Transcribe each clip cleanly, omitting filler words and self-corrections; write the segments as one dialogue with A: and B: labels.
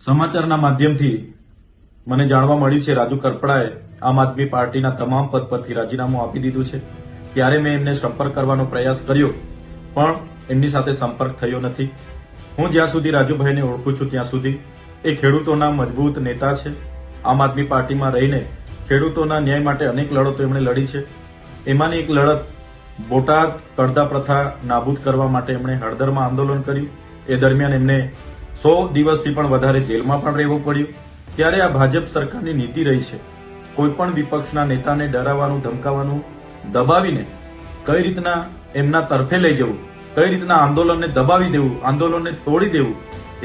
A: સમાચારના માધ્યમથી મને જાણવા મળ્યું છે રાજુ કરપડાએ આમ આદમી પાર્ટીના તમામ પદ પરથી રાજીનામું આપી દીધું છે. ત્યારે મેં એમને સંપર્ક કરવાનો પ્રયાસ કર્યો પણ એમની સાથે સંપર્ક થયો નથી. હું જ્યાં સુધી રાજુભાઈને ઓળખું છું ત્યાં સુધી એ ખેડૂતોના મજબૂત નેતા છે. આમ આદમી પાર્ટીમાં રહીને ખેડૂતોના ન્યાય માટે અનેક લડતો એમણે લડી છે. એમાંની એક લડત બોટાદ કડદા પ્રથા નાબૂદ કરવા માટે એમણે હળદરમાં આંદોલન કર્યું. એ દરમિયાન એમને 100 દિવસથી પણ વધારે જેલમાં પણ રહેવું પડ્યું. ત્યારે આ ભાજપ સરકારની નીતિ રહી છે કોઈ પણ વિપક્ષના નેતાને ડરાવવાનું, ધમકાવવાનું, દબાવીને કઈ રીતના એમના તરફે લઈ જવું, કઈ રીતના આંદોલનને દબાવી દેવું, આંદોલનને તોડી દેવું,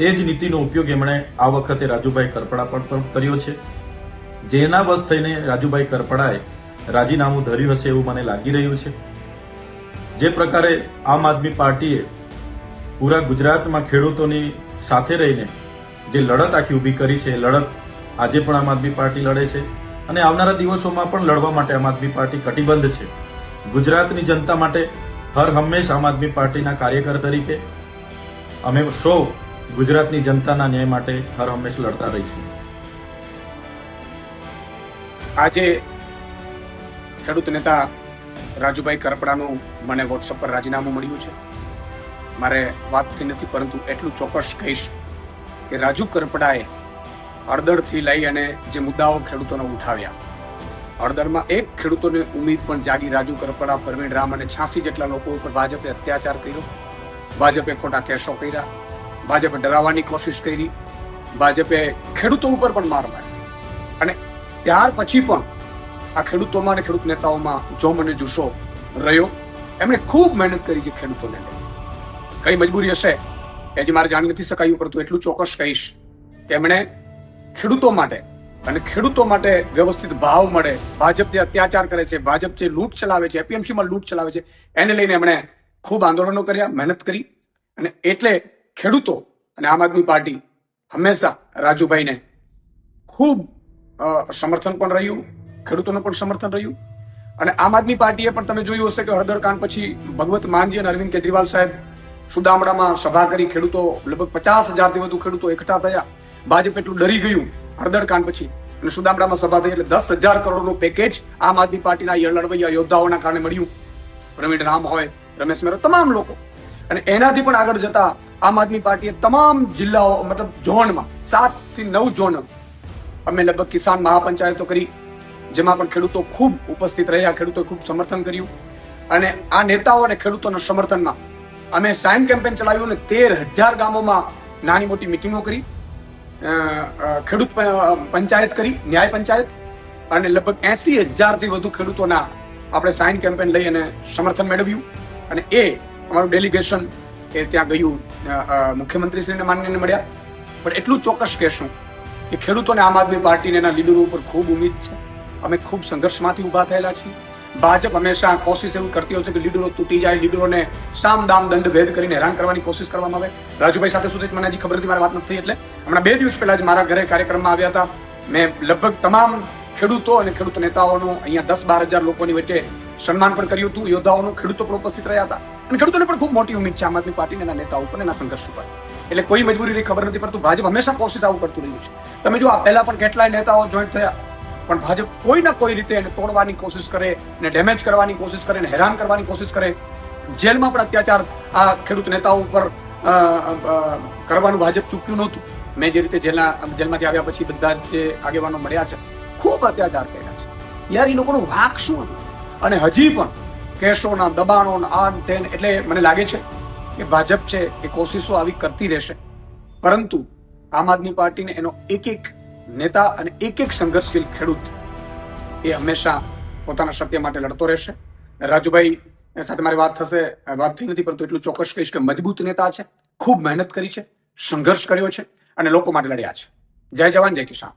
A: એ જ નીતિનો ઉપયોગ એમણે આ વખતે રાજુભાઈ કરપડા પર પણ કર્યો છે. જેના બસ થઈને રાજુભાઈ કરપડાએ રાજીનામું ધર્યું હશે એવું મને લાગી રહ્યું છે. જે પ્રકારે આમ આદમી પાર્ટીએ પૂરા ગુજરાતમાં ખેડૂતોની સાથે રહીને જે લડત આખી ઊભી કરી છે એ લડત આજે પણ આમ આદમી પાર્ટી લડે છે અને આવનારા દિવસોમાં પણ લડવા માટે આમ આદમી પાર્ટી કટિબદ્ધ છે. ગુજરાતની જનતા માટે હર હંમેશ આમ આદમી પાર્ટીના કાર્યકર તરીકે અમે સૌ ગુજરાતની જનતાના ન્યાય માટે હર હંમેશ લડતા રહીશું.
B: આજે ખેડૂત નેતા રાજુભાઈ કરપડાનું મને વોટ્સઅપ પર રાજીનામું મળ્યું છે. મારે વાતથી નથી પરંતુ એટલું ચોક્કસ કહીશ કે રાજુ કરપડાએ હળદરથી લઈ અને જે મુદ્દાઓ ખેડૂતોને ઉઠાવ્યા, હળદરમાં એક ખેડૂતોને ઉમ્મીદ પણ જાગી. રાજુ કરપડા, પરવીણ રામ અને 86 જેટલા લોકો ઉપર ભાજપે અત્યાચાર કર્યો, ભાજપે ખોટા કેસો કર્યા, ભાજપે ડરાવવાની કોશિશ કરી, ભાજપે ખેડૂતો ઉપર પણ માર મારી અને ત્યાર પછી પણ આ ખેડૂતોમાં અને ખેડૂત નેતાઓમાં જોમ અને જુસ્સો રહ્યો. એમણે ખૂબ મહેનત કરી છે ખેડૂતોને લઈ. કઈ મજબૂરી હશે એ હજી મારે જાણી નથી શકાયું પરંતુ એટલું ચોક્કસ કહીશ કે એમણે ખેડૂતો માટે અને ખેડૂતો માટે વ્યવસ્થિત ભાવ મળે, ભાજપ જે અત્યાચાર કરે છે, ભાજપ જે લૂંટ ચલાવે છે, એપીએમસીમાં લૂંટ ચલાવે છે, એને લઈને એમણે ખૂબ આંદોલનો કર્યા, મહેનત કરી અને એટલે ખેડૂતો અને આમ આદમી પાર્ટી હંમેશા રાજુભાઈને ખૂબ સમર્થન પણ રહ્યું, ખેડૂતોનું પણ સમર્થન રહ્યું. અને આમ આદમી પાર્ટીએ પણ તમે જોયું હશે કે હળદર કાંડ પછી ભગવત માનજી અને અરવિંદ કેજરીવાલ સાહેબ સુદામડામાં સભા કરી. ખેડૂતો લગભગ 50,000થી વધુ ખેડૂતો એકઠા થયા. ભાજપ એટલું ડરી ગયું હળદર કાંડ પછી અને સુદામડામાં સભા થઈ એટલે 10,000 કરોડનું પેકેજ આમ આદમી પાર્ટીના લડવૈયા યોદ્ધાઓના કારણે મળ્યું. પ્રવીણ રામ હોય, રમેશ મેરો, તમામ લોકો. અને એનાથી પણ આગળ જતા આમ આદમી પાર્ટીએ તમામ જિલ્લાઓ મતલબ ઝોનમાં 7 થી 9 ઝોન અમે લગભગ કિસાન મહાપંચાયતો કરી, જેમાં પણ ખેડૂતો ખૂબ ઉપસ્થિત રહ્યા, ખેડૂતોએ ખૂબ સમર્થન કર્યું. અને આ નેતાઓ અને ખેડૂતોના સમર્થનમાં અમે સાઇન કેમ્પેન ચલાવ્યું અને 13,000 ગામોમાં નાની મોટી મિટિંગો કરી, ખેડૂત પંચાયત કરી, ન્યાય પંચાયત, અને લગભગ 80,000થી વધુ ખેડૂતોના આપણે સાઇન કેમ્પેન લઈ અને સમર્થન મેળવ્યું. અને એ અમારું ડેલિગેશન એ ત્યાં ગયું, મુખ્યમંત્રીશ્રીને માનનીયને મળ્યા. પણ એટલું ચોક્કસ કહેશું કે ખેડૂતોને આમ આદમી પાર્ટીને એના લીડરો ઉપર ખૂબ ઉમ્મીદ છે. અમે ખૂબ સંઘર્ષમાંથી ઊભા થયેલા છીએ. ભાજપ હંમેશા કોશિશ એવું કરતી હોય છે કે લીડરો તૂટી જાય, લીડરોને સામ દામ દંડ ભેદ કરીને હેરાન કરવાની કોશિશ કરવામાં આવે. રાજુભાઈ સાથે સુધી મને હજી ખબર નથી, મારી વાત નથી થઈ. એટલે હમણાં 2 દિવસ પહેલા જ મારા ઘરે કાર્યક્રમમાં આવ્યા હતા. મેં લગભગ તમામ ખેડૂતો અને ખેડૂત નેતાઓનું અહીંયા 10-12 હજાર લોકોની વચ્ચે સન્માન પણ કર્યું હતું. યોદ્ધાઓનું, ખેડૂતો પણ ઉપસ્થિત રહ્યા હતા અને ખેડૂતોને પણ ખૂબ મોટી ઉમ્મીદ છે આમ આદમી પાર્ટીના એના નેતાઓ ઉપર, એના સંઘર્ષ ઉપર. એટલે કોઈ મજબૂરી ખબર નથી, પરંતુ ભાજપ હંમેશા કોશિશ આવું કરતું રહ્યું છે. તમે જો આ પહેલા પણ કેટલાય નેતાઓ જોઈન્ટ થયા પણ ભાજપ કોઈ ના કોઈ રીતે એને તોડવાની કોશિશ કરે, ને ડેમેજ કરવાની કોશિશ કરે, ને હેરાન કરવાની કોશિશ કરે. જેલમાં પણ અત્યાચાર આ ખેડૂત નેતાઓ ઉપર કરવાનું ભાજપ ચૂક્યું નહોતું. મેં જે રીતે જેલમાંથી આવ્યા પછી બધા જે આગેવાનો મળ્યા છે, ખૂબ અત્યાચાર કર્યા છે. યાર, એ લોકોનો વાંક શું હતું? અને હજી પણ કેસોના દબાણો આ તેન. એટલે મને લાગે છે કે ભાજપ છે એ કોશિશો આવી કરતી રહેશે, પરંતુ આમ આદમી પાર્ટીને એનો એક નેતા અને એક સંઘર્ષશીલ ખેડૂત એ હંમેશા પોતાના સત્ય માટે લડતો રહેશે. રાજુભાઈ સાથે મારી વાત થઈ નથી, પરંતુ એટલું ચોક્કસ કહીશ કે મજબૂત નેતા છે, ખૂબ મહેનત કરી છે, સંઘર્ષ કર્યો છે અને લોકો માટે લડ્યા છે. જય જવાન, જય કિસાન.